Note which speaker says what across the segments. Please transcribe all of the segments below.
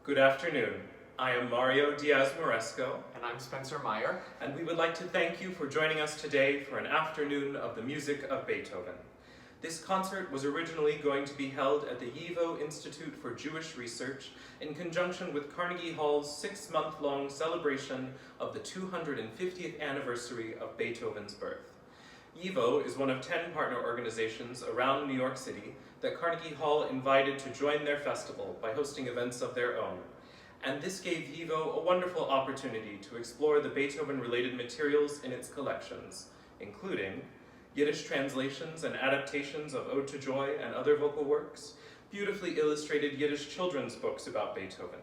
Speaker 1: Good afternoon. I am Mario Diaz-Moresco.
Speaker 2: And I'm Spencer Myer.
Speaker 1: And we would like to thank you for joining us today for an afternoon of the music of Beethoven. This concert was originally going to be held at the YIVO Institute for Jewish Research in conjunction with Carnegie Hall's 6-month-long celebration of the 250th anniversary of Beethoven's birth. YIVO is one of 10 partner organizations around New York City that Carnegie Hall invited to join their festival by hosting events of their own. And this gave YIVO a wonderful opportunity to explore the Beethoven-related materials in its collections, including Yiddish translations and adaptations of Ode to Joy and other vocal works, beautifully illustrated Yiddish children's books about Beethoven,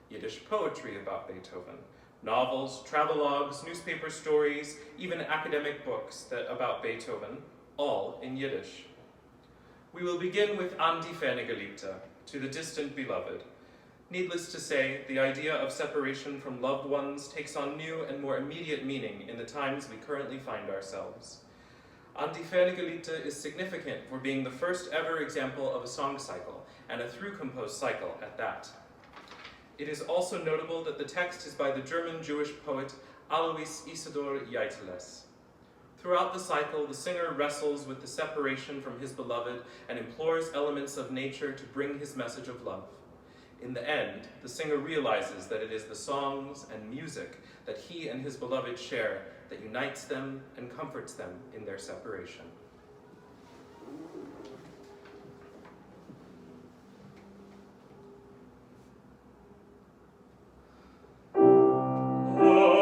Speaker 1: Yiddish poetry about Beethoven, novels, travelogues, newspaper stories, even academic books about Beethoven, all in Yiddish. We will begin with An die ferne Geliebte, to the distant beloved. Needless to say, the idea of separation from loved ones takes on new and more immediate meaning in the times we currently find ourselves. An die ferne Geliebte is significant for being the first ever example of a song cycle, and a through-composed cycle at that. It is also notable that the text is by the German Jewish poet Alois Isidor Jeitteles. Throughout the cycle, the singer wrestles with the separation from his beloved and implores elements of nature to bring his message of love. In the end, the singer realizes that it is the songs and music that he and his beloved share that unites them and comforts them in their separation.
Speaker 3: Oh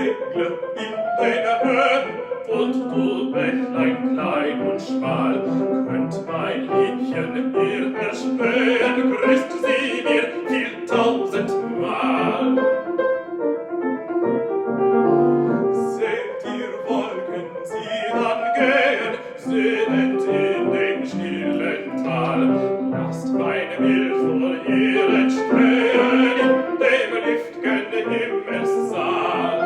Speaker 1: segle in deine Höhen, und du Bächlein klein und schmal, könnt mein Liebchen ihr erspähen, grüßt sie mir viel tausendmal. Seht ihr Wolken sie dann gehen, sinnend in dem stillen Tal, lasst mein Bild vor ihr entstehen, in dem lüft'gen Himmelssaal.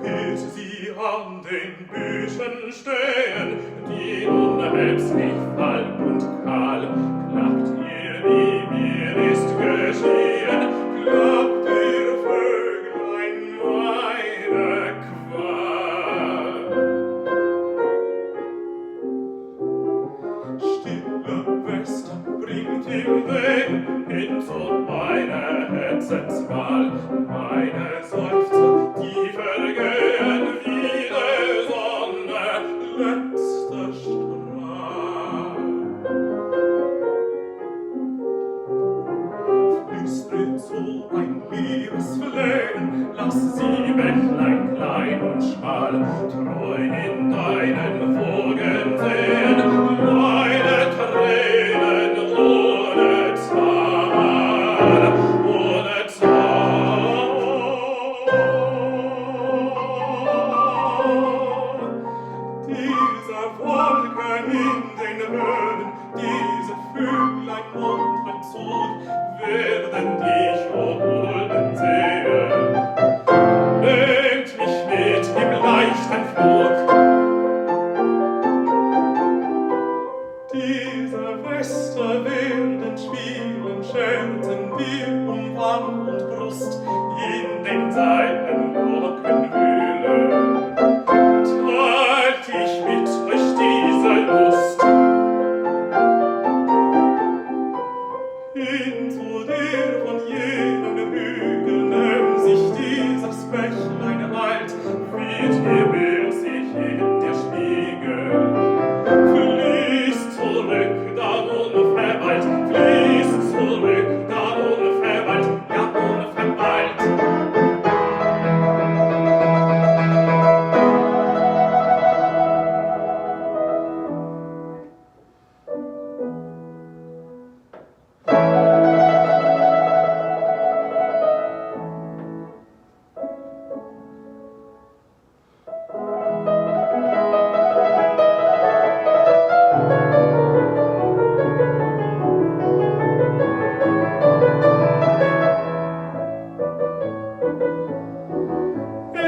Speaker 1: Fühlt sie an den Büschen stehen, die unheimlich falb und kahl, klagt ihr, wie mir ist geschehen, klagt ihr Vöglein meine Qual. Stille Wester bringt ihm Wehen hin zu meiner Herzenswahl, meine Seufzer, die vergehen wie der Sonne letzter Strahl. Flüstre zu ein Liebesflehen, lass sie Bächlein klein und schmal, treu in deinen Wogen sehen, meine Tränen ohne Zahl, ohne Zahl. Diese Wolke in den Höhen, diese Vöglein munter Zug, werden dich umholden sehen. Nehmt mich mit im leichten Flug. Diese Wester werden spielen, Scherzen dir um Wann und Brust, in den seinen Locken wühlen. Teilt ich mit euch diese Lust. Hinzu der von jenen Hügeln sich dieses Bächlein eilt, wird ihr Bild sich in dir spiegeln. Fließt zurück, dann unverweilt, fließt zurück, dann unverweilt, ja unverweilt.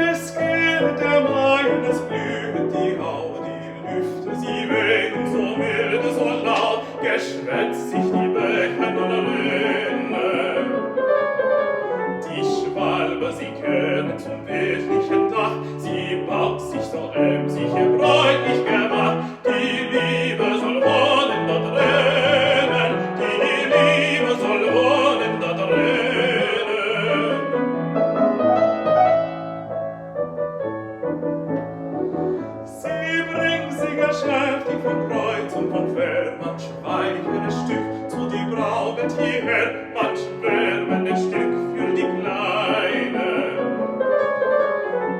Speaker 1: Es geht der meines blüht die Haut, die Lüfte, sie wehen so mild, so laut, geschwätzt sich die Bächen und Rinnen. Die Schwalbe, sie kehrt zum weltlichen Dach, sie baut sich so emsig ihr bräutlich Gemach. Die Liebe soll wohnen da drinnen, die Liebe soll wohnen da drinnen. Sie bringt sie geschäftig von Kreuz und von Fern, manch weicheres Stück zu die Braut hierher, manch wärmendes Stück für die Kleine.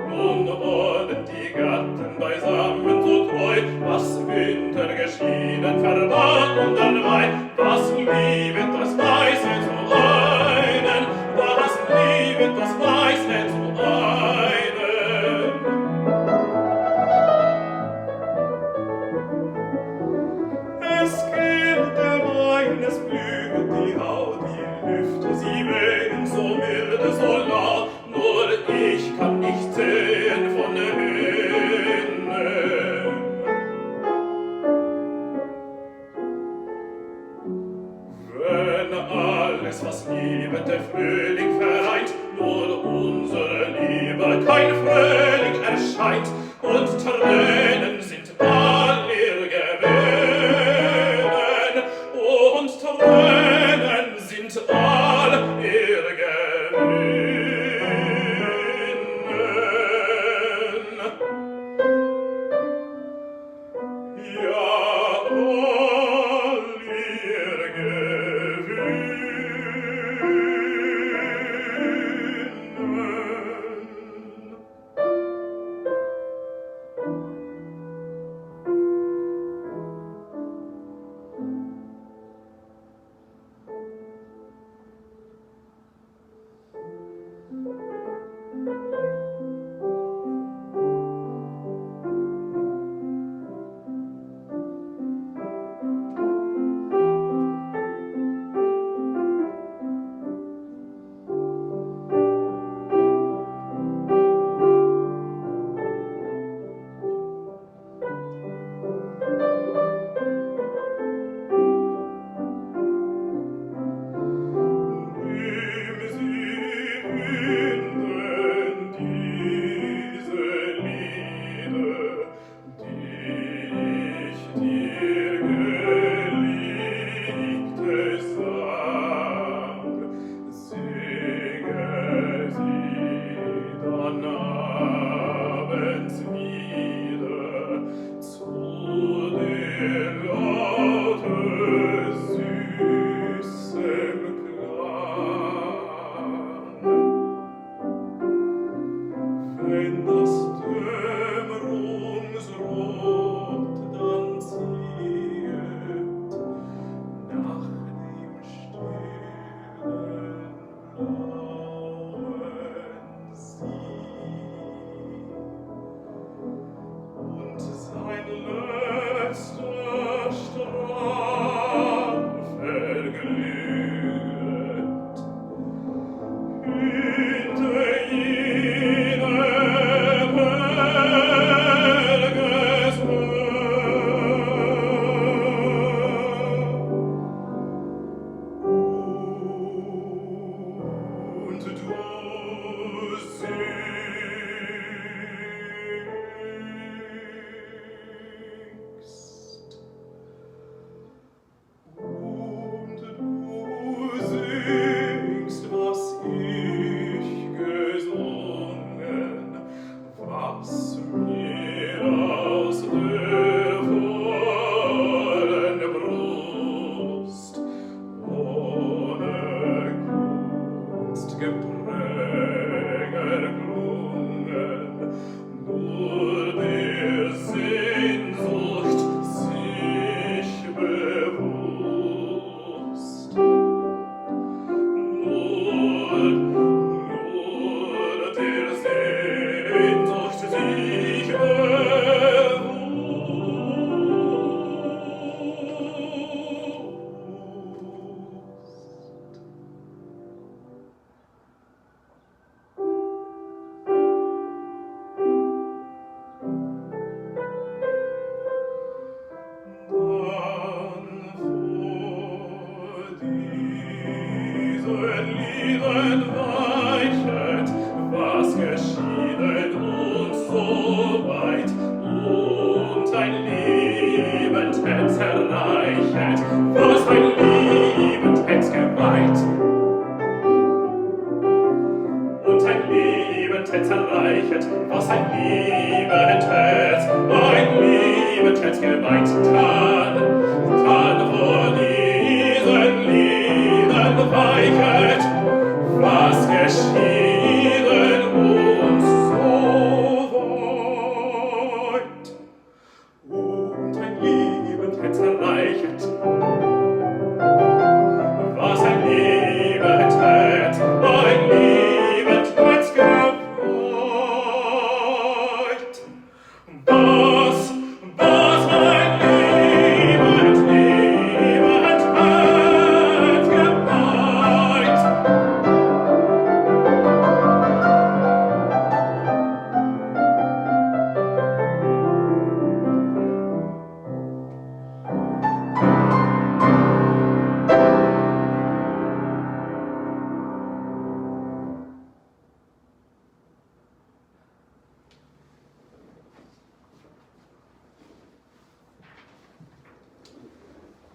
Speaker 1: Nun wollen die Gatten beisammen so treu, was Winter geschieden verbannt und allweil, was liebet das Weiße zu einen, was liebet das Weiße zu einen. Es gilt der meines blüht die Haut, die Lüfte, sie wehen so milde, so laut, nur ich kann nicht sehen von innen. Wenn alles, was Liebe der Frühling vereint, nur unsere Liebe kein Frühling erscheint, und Tränen sind all ihr Gewinn, und Tränen sind all ihr Gewinn. Ja, all ihr Gewinn.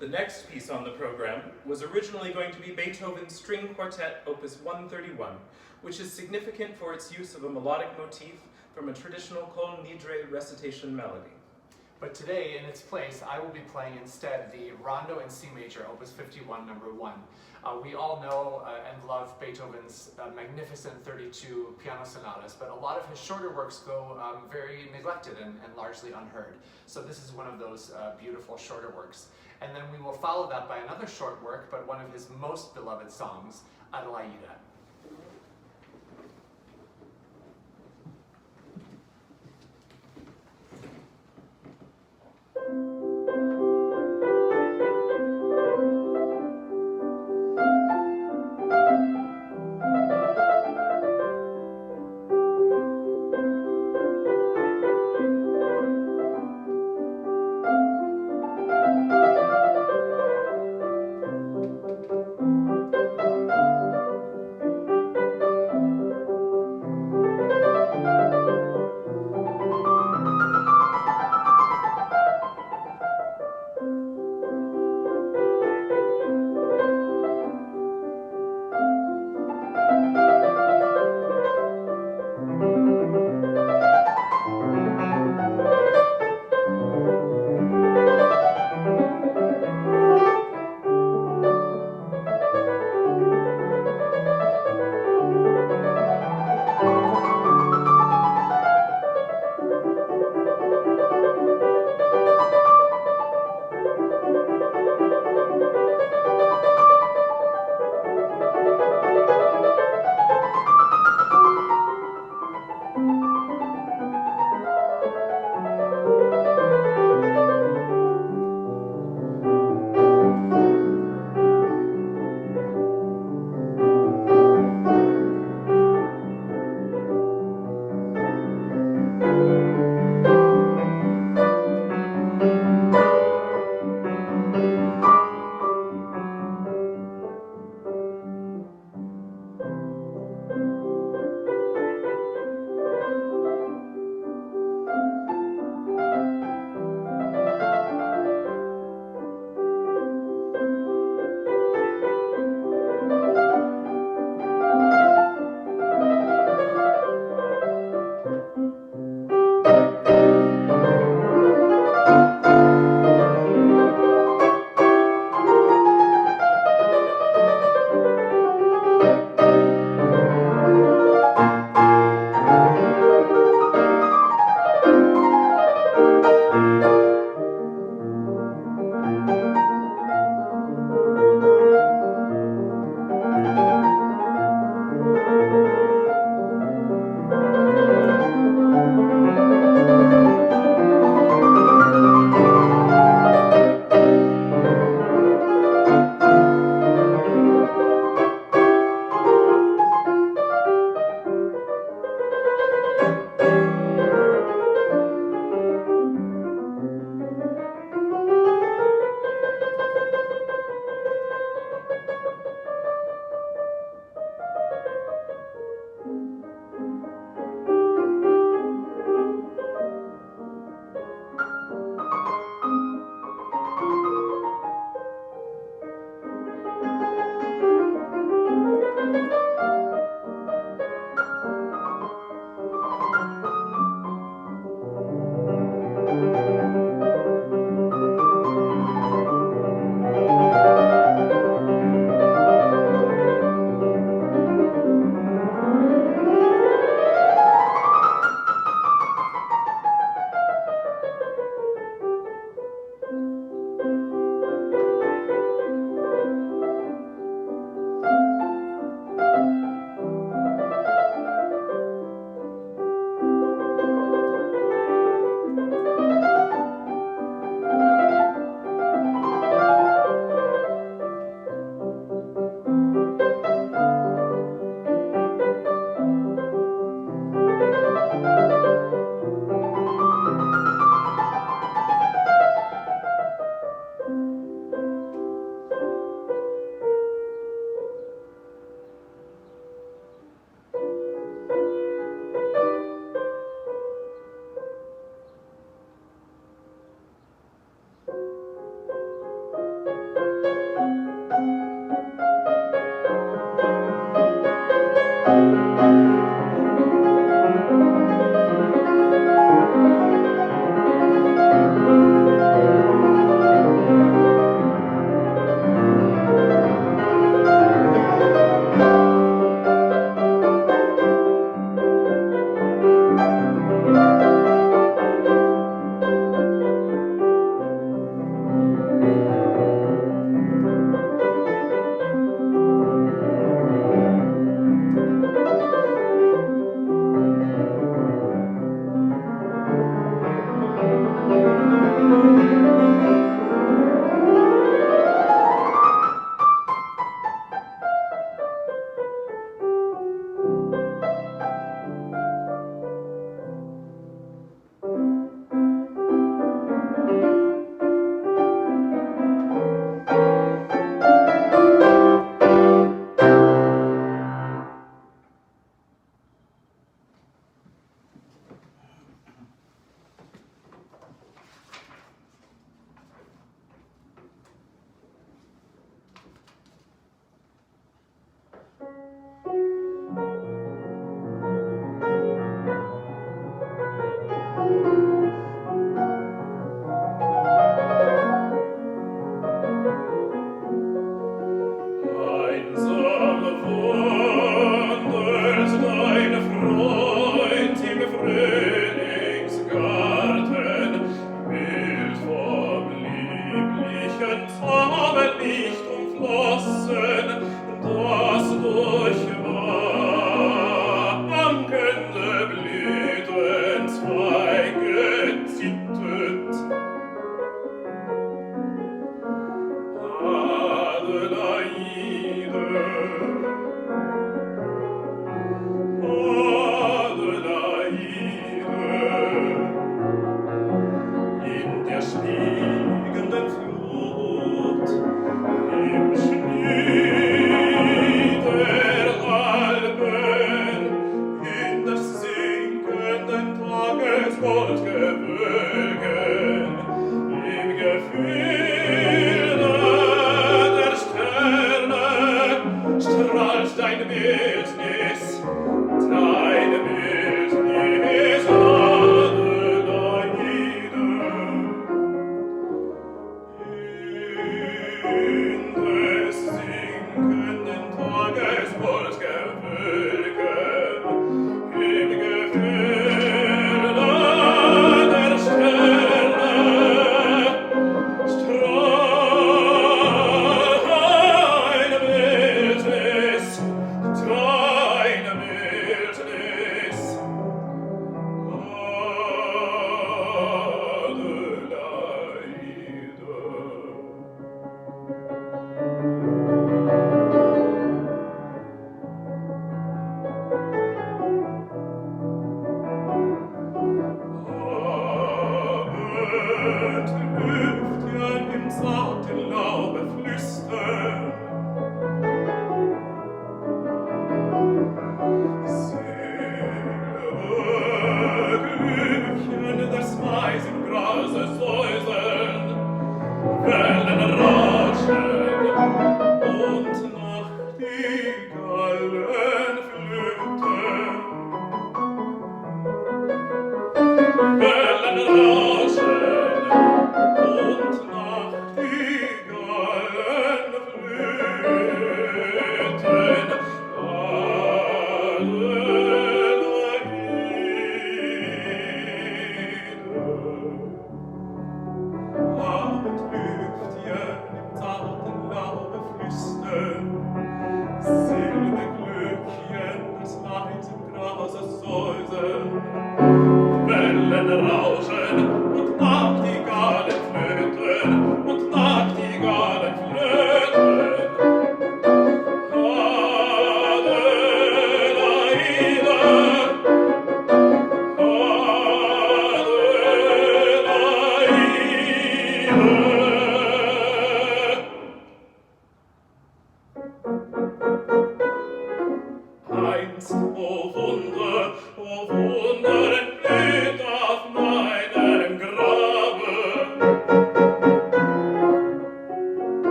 Speaker 1: The next piece on the program was originally going to be Beethoven's String Quartet, Opus 131, which is significant for its use of a melodic motif from a traditional Kol Nidre recitation melody.
Speaker 2: But today, in its place, I will be playing instead the Rondo in C major, Opus 51, number 1. We all know and love Beethoven's magnificent 32 piano sonatas, but a lot of his shorter works go very neglected and largely unheard. So this is one of those beautiful shorter works. And then we will follow that by another short work, but one of his most beloved songs, Adelaide.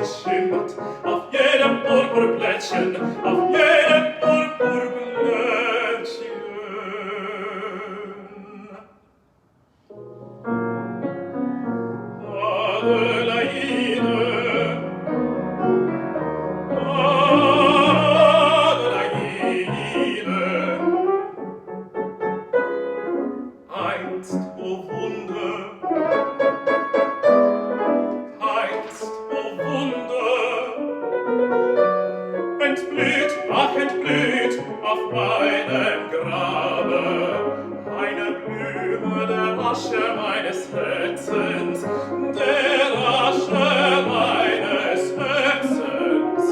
Speaker 1: deutlich schimmert auf jedem Purpurblättchen, auf jedem Purpurblättchen. Entblüht auf meinem Grabe eine Blume der Asche meines Herzens, der Asche meines Herzens.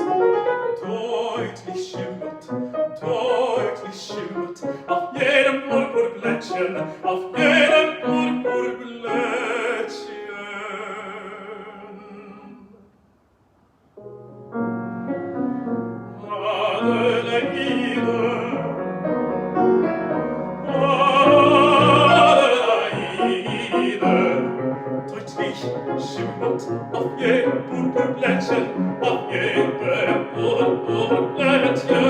Speaker 1: Deutlich schimmert auf jedem Purpurblättchen, auf jedem Purpurblättchen. Schimmert auf jedem Purpurblättchen, auf jedem Purpurblättchen.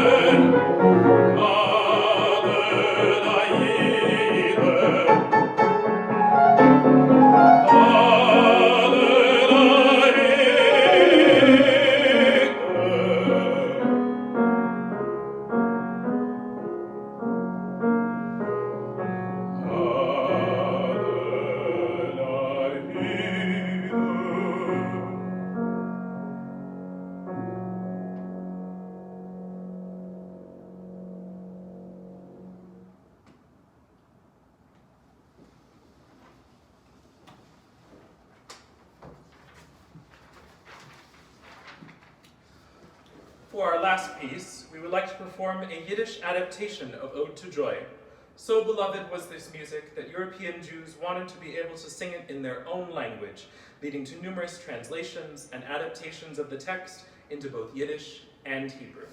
Speaker 1: For our last piece, we would like to perform a Yiddish adaptation of Ode to Joy. So beloved was this music that European Jews wanted to be able to sing it in their own language, leading to numerous translations and adaptations of the text into both Yiddish and Hebrew.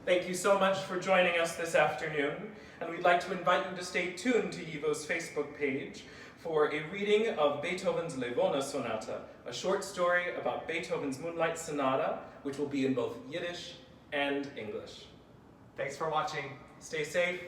Speaker 1: Thank you so much for joining us this afternoon, and we'd like to invite you to stay tuned to YIVO's Facebook page for a reading of Beethoven's Levona Sonata, a short story about Beethoven's Moonlight Sonata, which will be in both Yiddish and English.
Speaker 2: Thanks for watching.
Speaker 1: Stay safe.